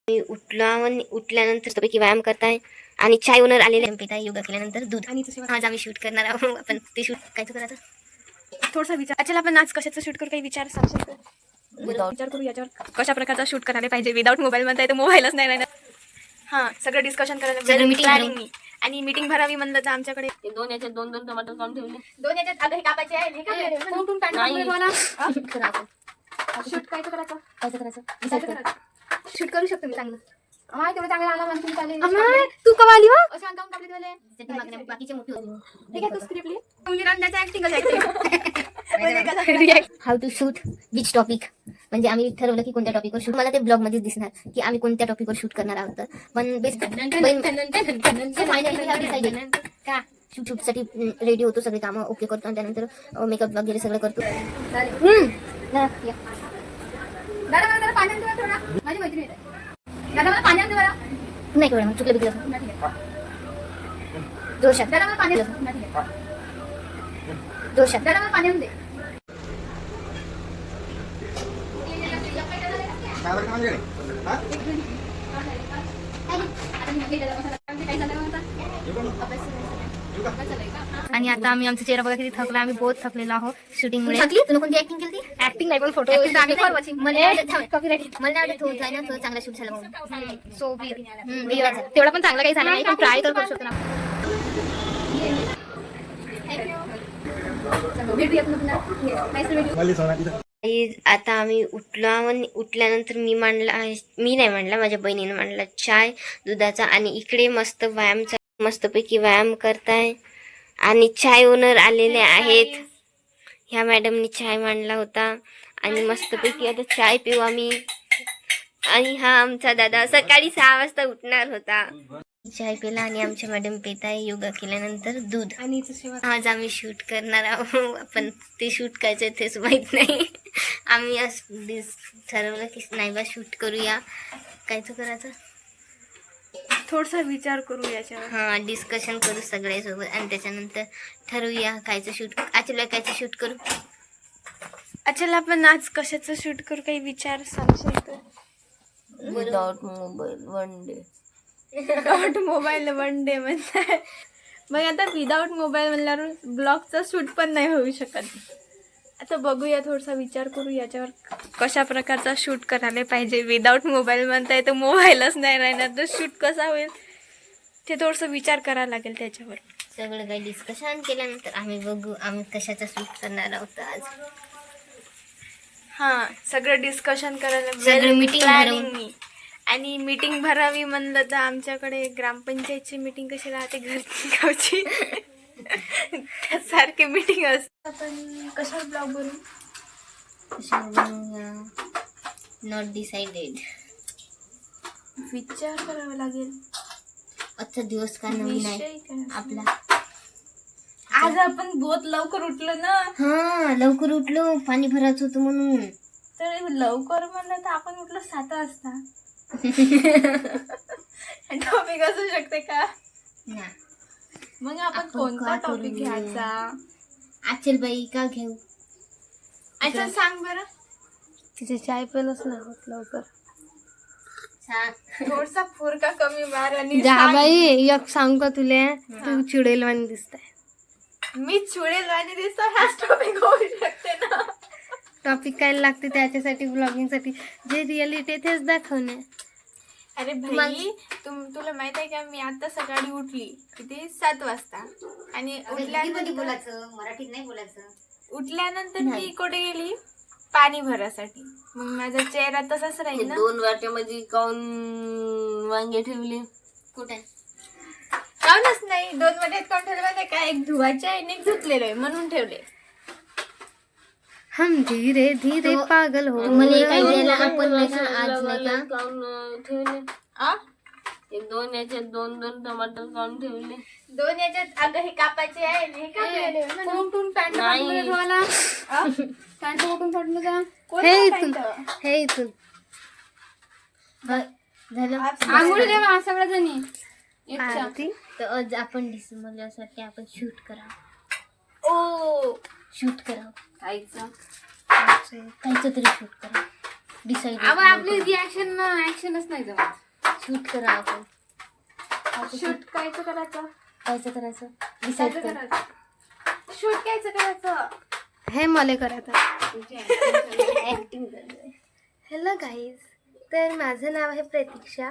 मी उठल्यानंतर सगळी व्यायाम करताय आणि चाय ओनर आलेले पिताय. योगा केल्यानंतर दूध. आणि आज आम्ही शूट करणार आहोत. आपण ते शूट काय करायचं थोडासा विचार. अच्छा आपण आज कशाचं शूट करू काही विचार सांगशील का? विचार करू याच्यावर कशा प्रकारचा शूट करायला पाहिजे. विदाऊट मोबाईल म्हणता येतं, मोबाईलच नाही राहणार. हां सगळं डिस्कशन करायला मीटिंग आणि मीटिंग भरावी म्हणलं तर आमच्याकडे दोन याच्यात दोन टमाटर काढून ठेवले. दोन याच्यात आता हे कापायचे आहे. हे काय कोणतून शूट काय करायचं शूट करू शकतो मी चांगलं. तेवढं चांगलं आला म्हणून चालेल. तू कवा आली हो असं अंगावर कापले तुला बाकीचे मोठे ठीक आहे. तू स्क्रिप्ट लिह. मी रंगाचं acting how to shoot which topic. म्हणजे आम्ही ठरवलं की कोणत्या टॉपिकवर शूट. मला ते ब्लॉग मध्येच दिसणार की आम्ही कोणत्या टॉपिकवर शूट करणार आहोत. पण बेस्ट का शूटसाठी रेडी होतो, सगळे कामं ओके करतो आणि त्यानंतर मेकअप वगैरे सगळं करतो. दादा मला जरा पाण्यात ठेवा थोडा. माझी मैत्रीण येते. दादा मला पाण्यात ठेवा. नाही कळलं मग चुकलं बिकलं जोशात. दादा मला पाण्यात जोशात. दादा मला पाण्यात दे. आणि आता आम्ही आमचा चेहरा बघा किती थकला. आम्ही बहुत थकलेलो आहोत शूटिंग मुळे. तुला कोणती ऍक्टिंग केली? ऍक्टिंग नाही पण फोटो चांगला शूट झाला. सो तेवढा पण चांगला काही झाला नाही पण ट्राय तर करू शकतो ना. आता आम्ही उठल्यानंतर मी नाही मांडला, माझ्या बहिणीने मांडला चाय दुधाचा. आणि इकडे मस्तपैकी व्यायाम करताय आणि चाय ओनर आलेले आहेत. ह्या मॅडमनी चाय मांडला होता आणि मस्तपैकी आता चाय पिऊ आम्ही. आणि हा आमचा दादा सकाळी 6 वाजता उठणार होता. चाय पिला आणि आमच्या मॅडम पित आहे योगा केल्यानंतर दूध. आणि आज आम्ही शूट करणार आहोत. आपण ते शूट करायचं तेच माहित नाही. आम्ही आज ठरवलं की नाही बा शूट करूया. कायचं करायचं थोडासा विचार करू याच्यावर. हां डिस्कशन करू सगळ्यासोबत आणि त्याच्यानंतर ठरवूया कायचं शूट. आजला कायचं शूट करू. अच्छा आपण आज कशाचं शूट करू काही विचार सांगशील का? विदाउट मोबाईल वन डे म्हणताय. मग आता विदाउट मोबाईल म्हणल्यावर ब्लॉगचा शूट पण नाही होऊ शकत. आता बघूया थोडासा विचार करू याच्यावर कशा प्रकारचा शूट करायला पाहिजे. विदाउट मोबाईल म्हणता येतं, मोबाईलच नाही राहणार तर शूट कसा होईल ते थोडंसं विचार करायला लागेल त्याच्यावर. सगळं काही डिस्कशन केल्यानंतर आम्ही बघू आम्ही कशाचा शूट करणार आहोत आज. हां सगळं डिस्कशन करायला सगळं मीटिंग आणि मीटिंग भरावी म्हणलं तर आमच्याकडे ग्रामपंचायतची मीटिंग कशी राहते घरची गावची त्यासारखी मीटिंग असते. आपण कशावर ब्लॉग बनवू नॉट डिसाइडेड. विचार करावा लागेल. आजचा दिवस काय नवीन आहे आपला. आज आपण बहुत लवकर उठलो ना. हा लवकर उठलो, पाणी भरायचं होतं म्हणून. तर लवकर म्हणलं तर आपण उठलो 7 वाजता. टॉपिक असू शकते का? मग आपण कोणता टॉपिक घ्यायचा? आचल बाई का घेऊ. अच्छा सांग बरं. तिचे चाय पेलच नाही होत लवकर. थोडसा फुरका कमी मार आणि बाई एक सांग का तुला, तू चिडेलवाणी दिसताय. मी चुडेल आणि दिसतो. हाच टॉपिक होऊ शकते ना. टॉपिक काय लागते त्याच्यासाठी, ब्लॉगिंग साठी जे रिअलिटी तेच दाखवणे. अरे भाई तुला माहित आहे का, मी आता सकाळी उठली किती 7 वाजता आणि मराठीत नाही बोलायचं. उठल्यानंतर मी कुठे गेली पाणी भरासाठी. मग माझा चेहरा तसाच राहील ना. 2 वाट्यामध्ये काऊन वांगे ठेवले कुठे? काऊनच नाही 2 वाट्यात काऊन ठेवले माहिती काय, एक धुवायचे आणि एक धुतलेलं आहे म्हणून ठेवले. हम धीरे धीरे पागल हो. मला काय द्यायला आपण नाही का आज नाही का ठेवले. एक 2 याच्यात 2 टमाटर काढून ठेवले. 2 याच्यात अगं हे कापायचे आहे. हे काय कोणतून पॅन्ट नाही. ठेवायला पॅन्ट कुठून फाटलं का? हे इथून झालं आंघोळ देवा सगळ्या जणी. तर आज आपण डिसेंबरसाठी आपण शूट करा. ओ शूट करा कायचं कायचं तरी शूट करा. डिसाईड आपली रिॲक्शन ऍक्शनच नाही जमत. शूट करा आपण. शूट कायचं करायचं? कायचं करायचं डिसाईड कायचं कर. करायचं? शूट कायचं करायचं? हे मला करायचं. ऍक्टिंग हॅलो गाईज, तर माझं नाव आहे प्रतीक्षा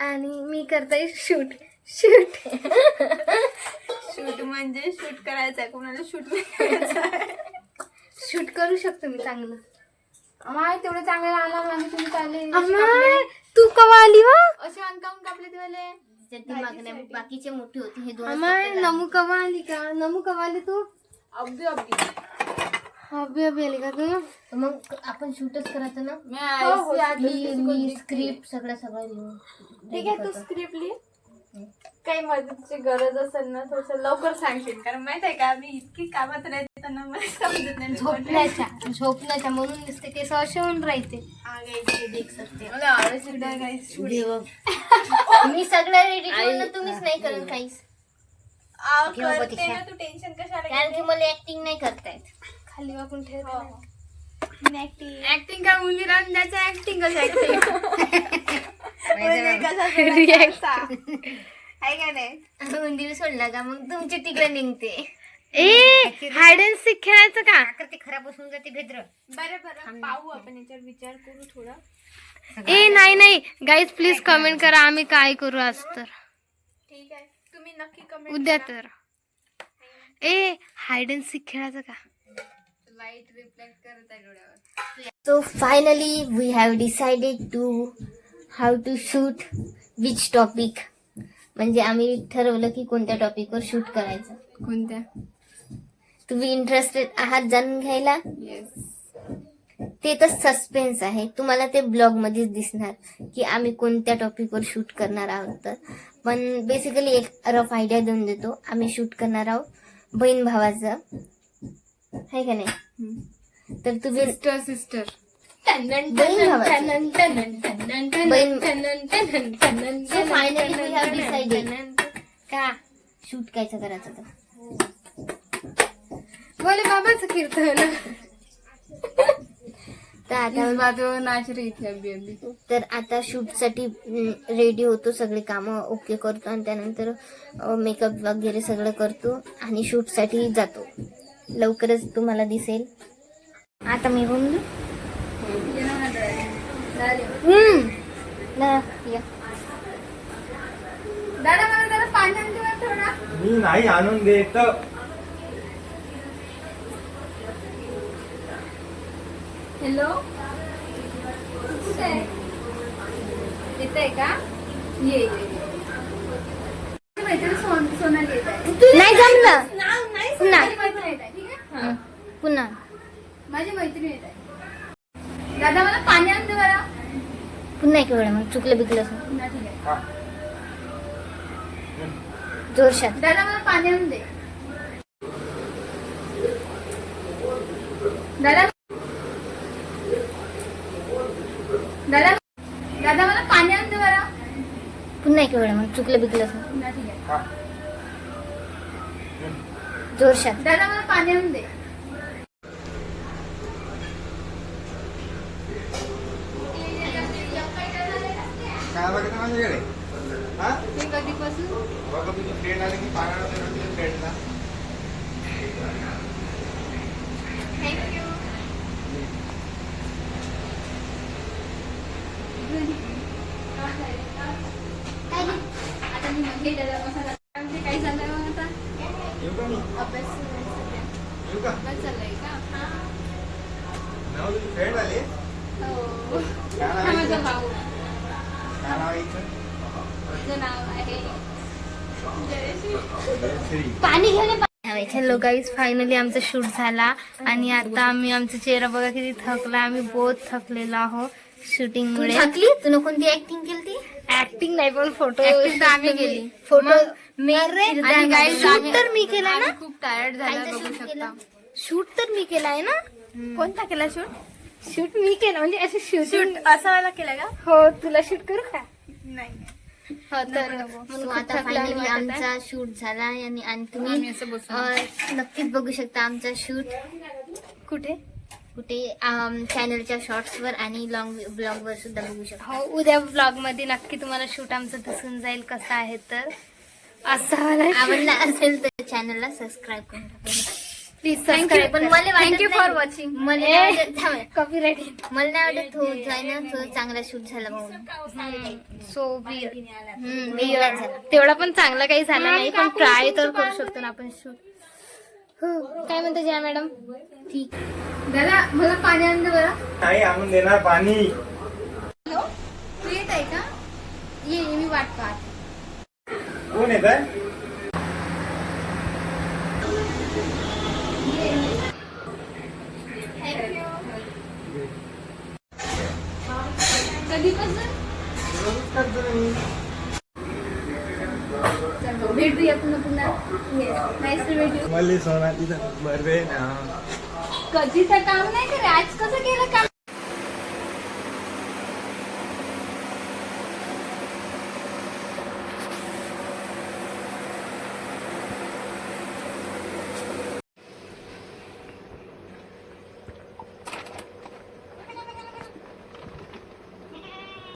आणि मी करते शूट. शूट म्हणजे शूट करायचं आहे, कोणाला शूट नाही करायचं आहे. शूट करू शकतो मी चांगलं. अमाय तेवढं चांगलं आला म्हणजे तुम्ही चालले अमाय, तू कवा आली वा? असे अंकावून कापले तुम्हाला. मागण्या बाकीचे मोठे होते हे दोन. अमाय, नमू कवा आली का? नमू कवा आली तू? अगदी अगदी अबे आली का तू? मग आपण शूटच करायचं ना. मी स्क्रिप्ट सगळं लिहून. ठीक आहे, तू स्क्रिप्ट लिह. काही मदतीची गरज असेल ना थोडस लवकर सांगशील, कारण माहित आहे का मी इतकी कामात राहते ना, मला समजत नाही. झोपण्याच्या म्हणून नुसते केस असे होऊन राहते. मला आवडायचं काही शूट. मी सगळं रेडी ठेवलं, तुम्हीच नाही करत काहीच. करते ना, तू टेन्शन कशाला कारण की मला ऍक्टिंग नाही करता येत. खाली वाकून ठेवते. ऍक्टिंग का मुली राहून द्यायचं. ऍक्टिंग कसं आहे का नाही? उंदीर सोडला का मग तुमची तिकडे निघते. ए, हायड अँड सीक खेळायचं का? ते खराब बसून जाते भेद्र. बरं पाहू आपण याच्यावर विचार करू थोडा. ए नाही गाईज, प्लीज कमेंट करा आम्ही काय करू आज तर. ठीक आहे, तुम्ही नक्की कमेंट उद्या तर. ए, हायड अँड सीक खेळायचं का? लाईट रिफ्लेक्ट करत आहे डोळ्यावर. So finally we have decided to how to shoot which topic. म्हणजे आम्ही ठरवलं की कोणत्या टॉपिकवर शूट करायचं. कोणत्या? तुम्ही इंटरेस्टेड आहात जाणून घ्यायला? येस. ते तर सस्पेन्स आहे, तुम्हाला ते ब्लॉग मध्येच दिसणार की आम्ही कोणत्या टॉपिकवर शूट करणार आहोत. तर पण बेसिकली एक रफ आयडिया देऊन देतो. आम्ही शूट करणार आहोत बहीण भावाचं, आहे का नाही? तर तुम्ही सिस्टर बहीण भावाचं फायनली वी हॅव डिसाइडेड का शूट कायचं करायचं. तर बोले बाबाचं कीर्तन. तर आता शूटसाठी रेडी होतो, सगळे कामं ओके करतो आणि त्यानंतर मेकअप वगैरे सगळं करतो आणि शूटसाठी जातो. लवकरच तुम्हाला दिसेल. आता मी होऊन दादा मला जरा पाणी आणते बरं थोडा. मी नाही आणून देत. हॅलो, कुठे आहे? येत आहे का? ये मैत्रीण सोनाली येत आहे. नाही जमलं. पुन्हा मैत्रीण येत आहे. ठीक आहे, पुन्हा माझी मैत्रीण येत आहे. दादा मला पाणी आणते बरं. पुन्हा एक वेळा मग चुकलं बिकलं पुन्हा ठीक आहे. जोरशात. दादा मला पाणी आणून दे. दादा दादा दादा मला पाणी आणते बरं. पुन्हा एक वेळा मग चुकलं बिकलं पुन्हा ठीक आहे. जोरशात. दादा मला पाणी आणून दे. काय बघत माझ्याकडे? हा ते कधीपासून बघा तुझी फ्रेंड आली की पाण्याला तुझ्या फ्रेंडला. थँक्यू. आता मी म्हणजे काय चाललंय मग आता? येऊ का मी? अभ्यास येऊ का? अभ्यास चाललाय का? नाव तुझी फ्रेंड आली? हो. काय नाव हा आहे माझा हिचं? भाऊ. काय नाव आहे हिचं? तुझं नाव आहे जयश्री. पाणी घेऊन हॅलो गाईज, फायनली आमचा शूट झाला आणि आता आम्ही आमचा चेहरा बघा किती थकला. आम्ही बहुत थकलेलो आहोत शूटिंग मुळे. थकली. तुला कोणती ऍक्टिंग केली ती? ऍक्टिंग नाही पण फोटो Acting तर आम्ही केली. फोटो मी आणि guys, शूट तर मी केला ना. खूप टायर्ड झाला, कायचं बघू shoot शकता. केलं? शूट तर मी केलाय ना. कोणता केला शूट? शूट मी केला म्हणजे असं शूटिंग. असा वाला केला का? हो, तुला शूट करू का? नाही. हो तर So आता फायनली आमचा शूट झाला आणि आम्ही तुम्ही असं बसून. नक्कीच बघू शकता आमचा शूट कुठे कुठे चॅनलच्या शॉर्ट्सवर आणि लॉंग ब्लॉगवर सुद्धा बघू शकता. हो, उद्या ब्लॉगमध्ये नक्की तुम्हाला शूट आमचं दिसून जाईल कसं आहे. तर असं मला आवडला असेल तर चॅनलला सबस्क्राईब करून टाका. Please subscribe. पण मला थँक्यू फॉर वॉचिंग. कॉपीराईट. मला नाही वाटत तो जाय ना तो चांगला शूट झाला म्हणून. सो वेगळाच झाला. तेवढा पण चांगला काही झाला नाही, पण ट्राय तर करू शकतो ना आपण शूट. काय म्हणते जया मॅडम? ठीक. दादा मला पाणी आणलं बरं. नाही आणून देणार पाणी. हॅलो, तू येत आहे का? ये मी वाट पाहते. कोण येत आहे? कधीपासून भेटूया पुन्हा. नाईस टू भेटू. मला सोना तिथं बरे ना. कधीचं काम नाही करे, आज कसं केलं काम?